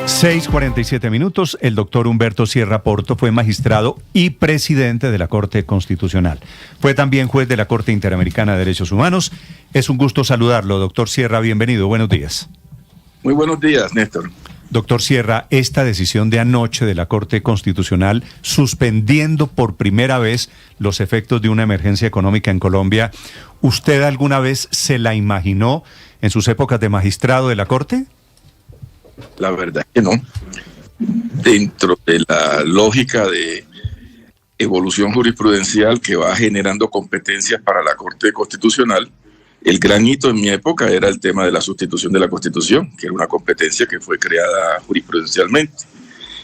6:47. El doctor Humberto Sierra Porto fue magistrado y presidente de la Corte Constitucional. Fue también juez de la Corte Interamericana de Derechos Humanos. Es un gusto saludarlo, doctor Sierra, bienvenido, buenos días. Muy buenos días, Néstor. Doctor Sierra, esta decisión de anoche de la Corte Constitucional suspendiendo por primera vez los efectos de una emergencia económica en Colombia, ¿usted alguna vez se la imaginó en sus épocas de magistrado de la Corte? La verdad es que no. Dentro de la lógica de evolución jurisprudencial que va generando competencias para la Corte Constitucional, el gran hito en mi época era el tema de la sustitución de la Constitución, que era una competencia que fue creada jurisprudencialmente.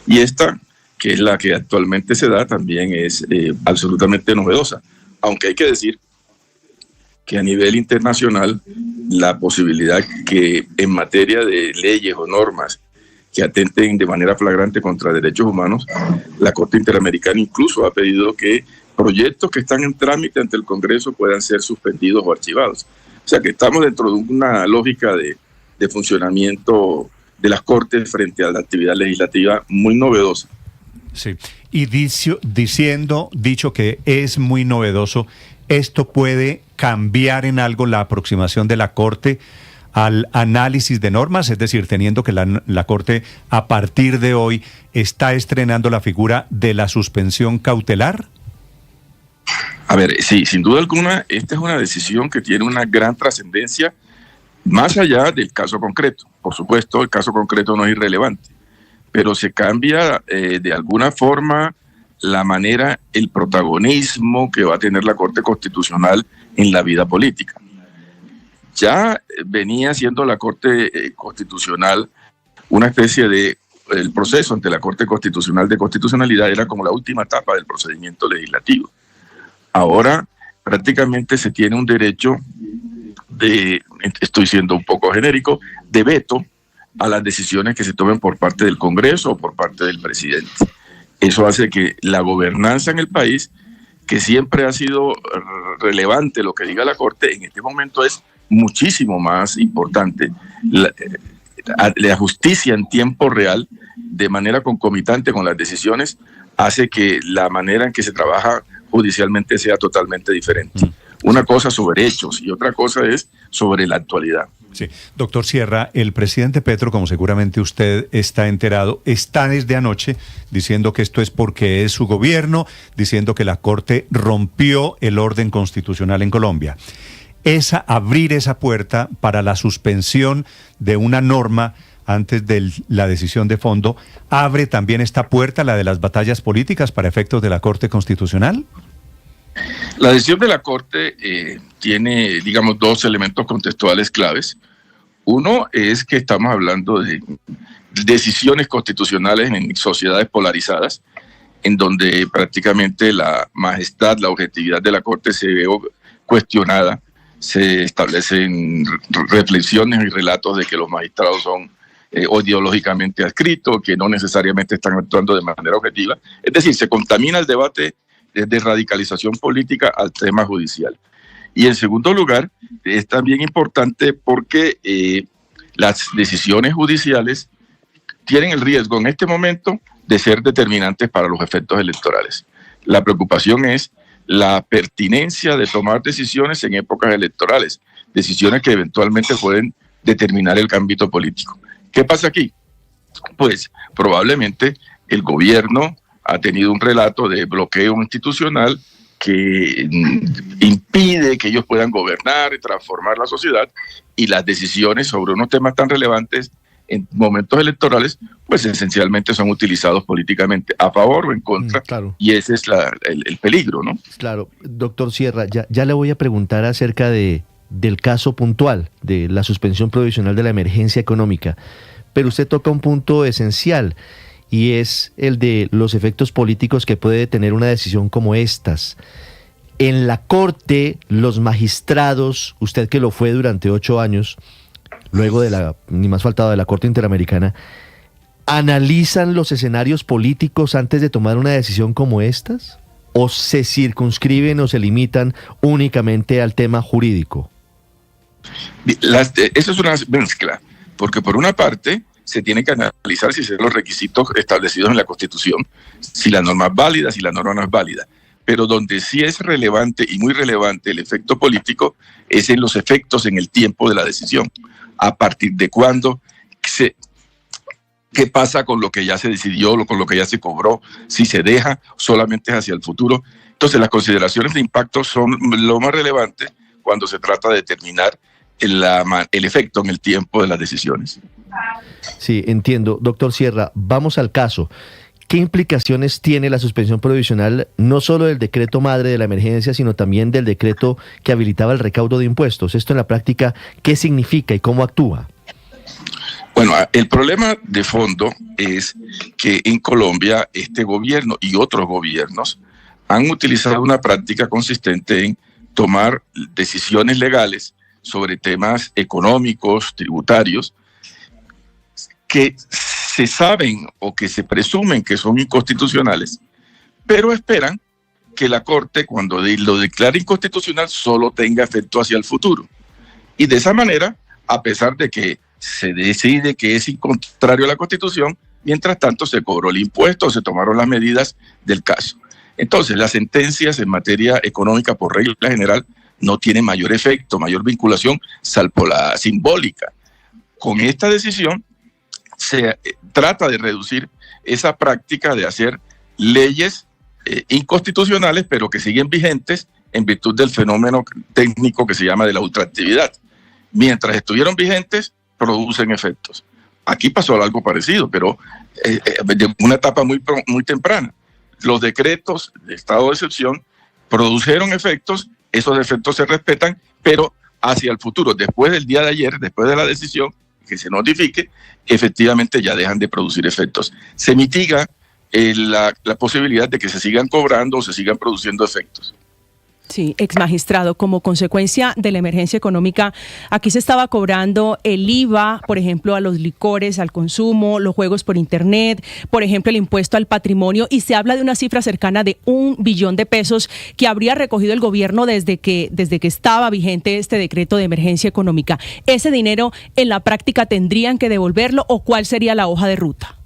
Y esta, que es la que actualmente se da, también es absolutamente novedosa. Aunque hay que decir que a nivel internacional la posibilidad que en materia de leyes o normas que atenten de manera flagrante contra derechos humanos, la Corte Interamericana incluso ha pedido que proyectos que están en trámite ante el Congreso puedan ser suspendidos o archivados. O sea que estamos dentro de una lógica de funcionamiento de las Cortes frente a la actividad legislativa muy novedosa. Sí, y dicho que es muy novedoso, ¿esto puede cambiar en algo la aproximación de la Corte al análisis de normas? Es decir, teniendo que la Corte a partir de hoy está estrenando la figura de la suspensión cautelar. A ver, sí, sin duda alguna, esta es una decisión que tiene una gran trascendencia más allá del caso concreto. Por supuesto, el caso concreto no es irrelevante, pero se cambia de alguna forma la manera, el protagonismo que va a tener la Corte Constitucional en la vida política. Ya venía siendo la Corte Constitucional una especie de, el proceso ante la Corte Constitucional de constitucionalidad era como la última etapa del procedimiento legislativo. Ahora prácticamente se tiene un derecho de, estoy siendo un poco genérico, de veto a las decisiones que se tomen por parte del Congreso o por parte del presidente. Eso hace que la gobernanza en el país, que siempre ha sido relevante lo que diga la Corte, en este momento es muchísimo más importante. La justicia en tiempo real, de manera concomitante con las decisiones, hace que la manera en que se trabaja judicialmente sea totalmente diferente. Una cosa sobre hechos y otra cosa es sobre la actualidad. Sí, doctor Sierra, el presidente Petro, como seguramente usted está enterado, está desde anoche diciendo que esto es porque es su gobierno, diciendo que la Corte rompió el orden constitucional en Colombia. Abrir esa puerta para la suspensión de una norma antes de la decisión de fondo, ¿abre también esta puerta, la de las batallas políticas para efectos de la Corte Constitucional? La decisión de la Corte tiene, digamos, dos elementos contextuales claves. Uno es que estamos hablando de decisiones constitucionales en sociedades polarizadas, en donde prácticamente la majestad, la objetividad de la Corte se ve cuestionada. Se establecen reflexiones y relatos de que los magistrados son ideológicamente adscritos, que no necesariamente están actuando de manera objetiva. Es decir, se contamina el debate de radicalización política al tema judicial. Y en segundo lugar, es también importante porque las decisiones judiciales tienen el riesgo en este momento de ser determinantes para los efectos electorales. La preocupación es la pertinencia de tomar decisiones en épocas electorales, decisiones que eventualmente pueden determinar el ámbito político. ¿Qué pasa aquí? Pues probablemente el gobierno ha tenido un relato de bloqueo institucional que impide que ellos puedan gobernar y transformar la sociedad, y las decisiones sobre unos temas tan relevantes en momentos electorales, pues esencialmente son utilizados políticamente a favor o en contra, claro. Y ese es el peligro, ¿no? Claro, doctor Sierra, ya le voy a preguntar acerca del caso puntual de la suspensión provisional de la emergencia económica, pero usted toca un punto esencial, y es el de los efectos políticos que puede tener una decisión como estas. En la Corte, los magistrados, usted que lo fue durante 8 años, luego ni más faltaba, de la Corte Interamericana, ¿analizan los escenarios políticos antes de tomar una decisión como estas? ¿O se circunscriben o se limitan únicamente al tema jurídico? Eso es una mezcla, porque por una parte se tiene que analizar si son los requisitos establecidos en la Constitución, si la norma es válida, si la norma no es válida. Pero donde sí es relevante y muy relevante el efecto político es en los efectos en el tiempo de la decisión. A partir de cuándo, qué pasa con lo que ya se decidió, con lo que ya se cobró, si se deja, solamente es hacia el futuro. Entonces las consideraciones de impacto son lo más relevante cuando se trata de determinar el efecto en el tiempo de las decisiones. Sí, entiendo. Doctor Sierra, vamos al caso. ¿Qué implicaciones tiene la suspensión provisional, no solo del decreto madre de la emergencia, sino también del decreto que habilitaba el recaudo de impuestos? Esto en la práctica, ¿qué significa y cómo actúa? Bueno, el problema de fondo es que en Colombia este gobierno y otros gobiernos han utilizado una práctica consistente en tomar decisiones legales sobre temas económicos, tributarios, que se saben o que se presumen que son inconstitucionales, pero esperan que la Corte, cuando lo declare inconstitucional, solo tenga efecto hacia el futuro. Y de esa manera, a pesar de que se decide que es contrario a la Constitución, mientras tanto se cobró el impuesto, se tomaron las medidas del caso. Entonces, las sentencias en materia económica, por regla general, no tienen mayor efecto, mayor vinculación, salvo la simbólica. Con esta decisión, se trata de reducir esa práctica de hacer leyes inconstitucionales, pero que siguen vigentes en virtud del fenómeno técnico que se llama de la ultraactividad. Mientras estuvieron vigentes, producen efectos. Aquí pasó algo parecido, pero de una etapa muy temprana. Los decretos de estado de excepción produjeron efectos, esos efectos se respetan, pero hacia el futuro, después del día de ayer, después de la decisión, que se notifique, efectivamente ya dejan de producir efectos. Se mitiga la posibilidad de que se sigan cobrando o se sigan produciendo efectos. Sí, exmagistrado, como consecuencia de la emergencia económica, aquí se estaba cobrando el IVA, por ejemplo, a los licores, al consumo, los juegos por internet, por ejemplo, el impuesto al patrimonio, y se habla de una cifra cercana de 1 billón de pesos que habría recogido el gobierno desde que estaba vigente este decreto de emergencia económica. ¿Ese dinero en la práctica tendrían que devolverlo o cuál sería la hoja de ruta?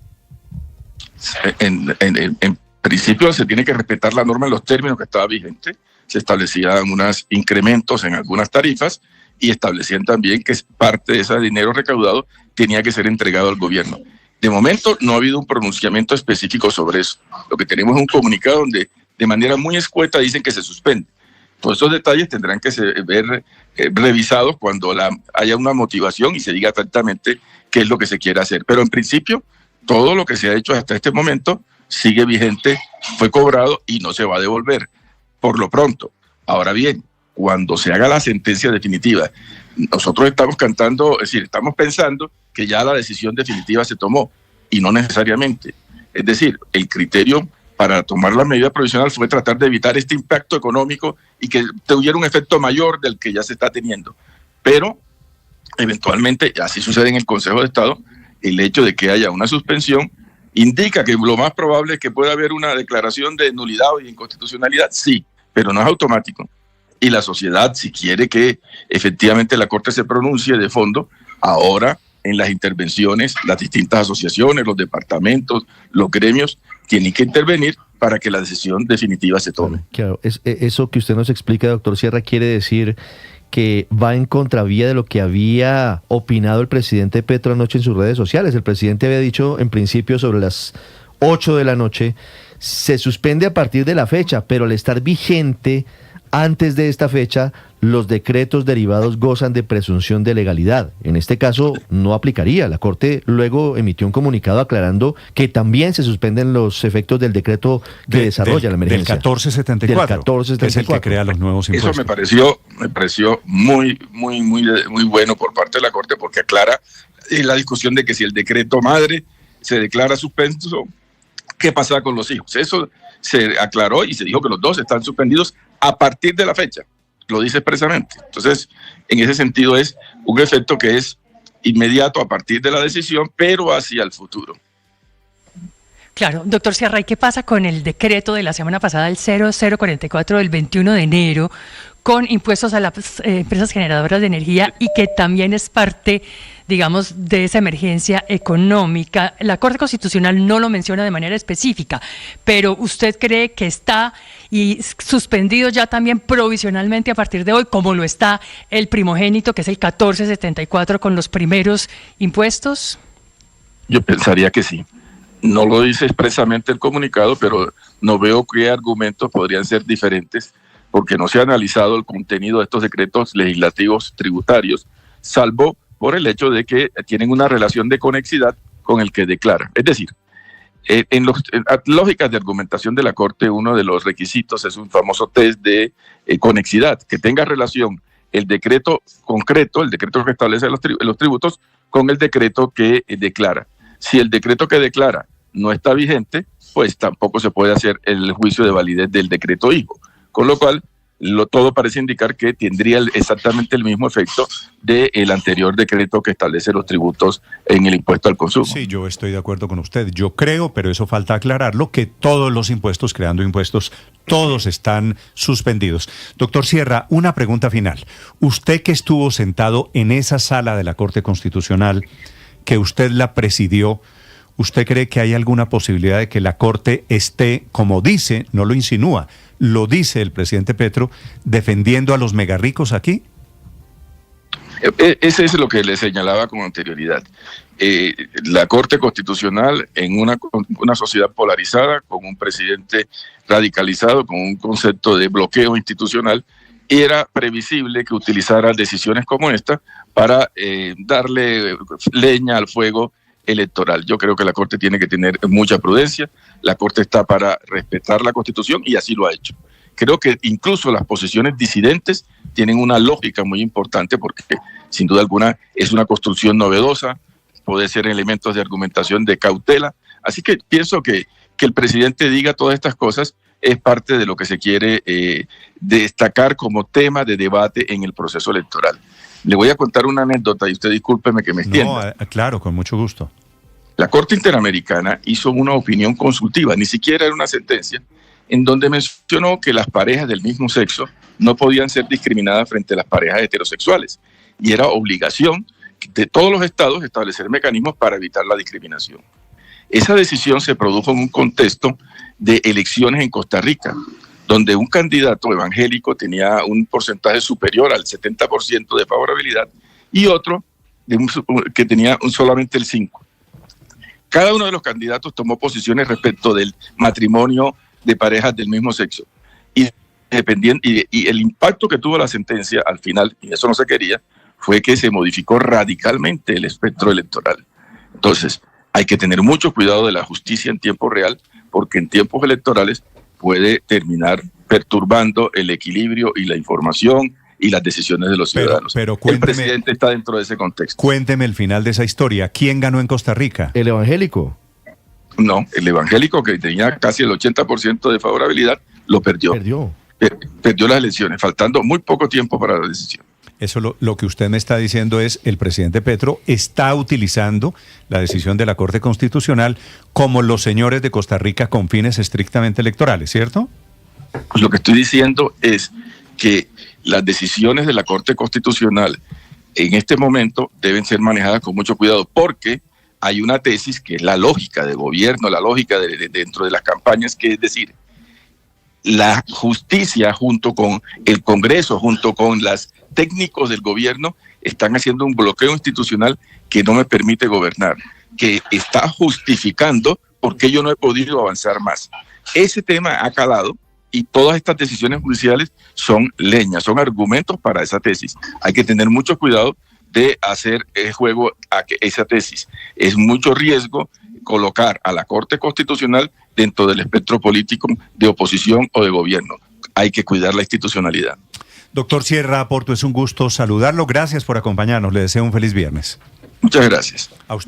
En principio se tiene que respetar la norma en los términos que estaba vigente. Se establecían unos incrementos en algunas tarifas y establecían también que parte de ese dinero recaudado tenía que ser entregado al gobierno. De momento no ha habido un pronunciamiento específico sobre eso. Lo que tenemos es un comunicado donde de manera muy escueta dicen que se suspende. Todos esos detalles tendrán que ver revisados cuando haya una motivación y se diga exactamente qué es lo que se quiere hacer. Pero en principio todo lo que se ha hecho hasta este momento sigue vigente, fue cobrado y no se va a devolver. Por lo pronto. Ahora bien, cuando se haga la sentencia definitiva, nosotros estamos estamos pensando que ya la decisión definitiva se tomó y no necesariamente. Es decir, el criterio para tomar la medida provisional fue tratar de evitar este impacto económico y que tuviera un efecto mayor del que ya se está teniendo. Pero, eventualmente, así sucede en el Consejo de Estado, el hecho de que haya una suspensión indica que lo más probable es que pueda haber una declaración de nulidad o de inconstitucionalidad, sí, pero no es automático. Y la sociedad, si quiere que efectivamente la Corte se pronuncie de fondo, ahora en las intervenciones, las distintas asociaciones, los departamentos, los gremios, tienen que intervenir para que la decisión definitiva se tome. Claro, eso que usted nos explica, doctor Sierra, quiere decir que va en contravía de lo que había opinado el presidente Petro anoche en sus redes sociales. El presidente había dicho en principio sobre las 8 de la noche, se suspende a partir de la fecha, pero al estar vigente antes de esta fecha, los decretos derivados gozan de presunción de legalidad. En este caso no aplicaría. La Corte luego emitió un comunicado aclarando que también se suspenden los efectos del decreto que desarrolla la emergencia. Del 1474. Del 1474. Que es el que crea los nuevos impuestos. Eso me pareció muy bueno por parte de la Corte, porque aclara la discusión de que si el decreto madre se declara suspenso, ¿qué pasa con los hijos? Eso se aclaró y se dijo que los dos están suspendidos a partir de la fecha. Lo dice expresamente. Entonces, en ese sentido es un efecto que es inmediato a partir de la decisión, pero hacia el futuro. Claro, doctor Sierra, ¿y qué pasa con el decreto de la semana pasada, el 0044 del 21 de enero, con impuestos a las empresas generadoras de energía y que también es parte, digamos, de esa emergencia económica? La Corte Constitucional no lo menciona de manera específica, pero ¿usted cree que está y suspendido ya también provisionalmente a partir de hoy, como lo está el primogénito, que es el 1474, con los primeros impuestos? Yo pensaría que sí. No lo dice expresamente el comunicado, pero no veo qué argumentos podrían ser diferentes, porque no se ha analizado el contenido de estos decretos legislativos tributarios, salvo por el hecho de que tienen una relación de conexidad con el que declara. Es decir, en las lógicas de argumentación de la Corte, uno de los requisitos es un famoso test de conexidad, que tenga relación el decreto concreto, el decreto que establece los tributos, con el decreto que declara. Si el decreto que declara no está vigente, pues tampoco se puede hacer el juicio de validez del decreto hijo. Con lo cual, todo parece indicar que tendría exactamente el mismo efecto del anterior decreto que establece los tributos en el impuesto al consumo. Sí, yo estoy de acuerdo con usted. Yo creo, pero eso falta aclararlo, que todos los impuestos, creando impuestos, todos están suspendidos. Doctor Sierra, una pregunta final. Usted que estuvo sentado en esa sala de la Corte Constitucional, que usted la presidió, ¿usted cree que hay alguna posibilidad de que la Corte esté, como dice, no lo insinúa, lo dice el presidente Petro, defendiendo a los megarricos aquí? Ese es lo que le señalaba con anterioridad. La Corte Constitucional, en una sociedad polarizada, con un presidente radicalizado, con un concepto de bloqueo institucional, era previsible que utilizara decisiones como esta para darle leña al fuego electoral. Yo creo que la Corte tiene que tener mucha prudencia. La Corte está para respetar la Constitución y así lo ha hecho. Creo que incluso las posiciones disidentes tienen una lógica muy importante porque sin duda alguna es una construcción novedosa, puede ser elementos de argumentación de cautela. Así que pienso que el presidente diga todas estas cosas es parte de lo que se quiere destacar como tema de debate en el proceso electoral. Le voy a contar una anécdota y usted discúlpeme que me extienda. No, claro, con mucho gusto. La Corte Interamericana hizo una opinión consultiva, ni siquiera era una sentencia, en donde mencionó que las parejas del mismo sexo no podían ser discriminadas frente a las parejas heterosexuales y era obligación de todos los estados establecer mecanismos para evitar la discriminación. Esa decisión se produjo en un contexto de elecciones en Costa Rica, donde un candidato evangélico tenía un porcentaje superior al 70% de favorabilidad y otro que tenía solamente el 5%. Cada uno de los candidatos tomó posiciones respecto del matrimonio de parejas del mismo sexo. Y el impacto que tuvo la sentencia al final, y eso no se quería, fue que se modificó radicalmente el espectro electoral. Entonces, hay que tener mucho cuidado de la justicia en tiempo real, porque en tiempos electorales puede terminar perturbando el equilibrio y la información y las decisiones de los ciudadanos. Pero cuénteme, el presidente está dentro de ese contexto. Cuénteme el final de esa historia. ¿Quién ganó en Costa Rica? ¿El evangélico? No, el evangélico, que tenía casi el 80% de favorabilidad, lo perdió. Perdió las elecciones, faltando muy poco tiempo para la decisión. Eso lo que usted me está diciendo es el presidente Petro está utilizando la decisión de la Corte Constitucional como los señores de Costa Rica con fines estrictamente electorales, ¿cierto? Lo que estoy diciendo es que las decisiones de la Corte Constitucional en este momento deben ser manejadas con mucho cuidado porque hay una tesis que es la lógica de gobierno, la lógica dentro de las campañas, que es decir, la justicia junto con el Congreso, junto con los técnicos del gobierno, están haciendo un bloqueo institucional que no me permite gobernar, que está justificando por qué yo no he podido avanzar más. Ese tema ha calado y todas estas decisiones judiciales son leña, son argumentos para esa tesis. Hay que tener mucho cuidado de hacer juego a esa tesis. Es mucho riesgo colocar a la Corte Constitucional dentro del espectro político de oposición o de gobierno. Hay que cuidar la institucionalidad. Doctor Sierra Porto, es un gusto saludarlo. Gracias por acompañarnos. Le deseo un feliz viernes. Muchas gracias. A usted.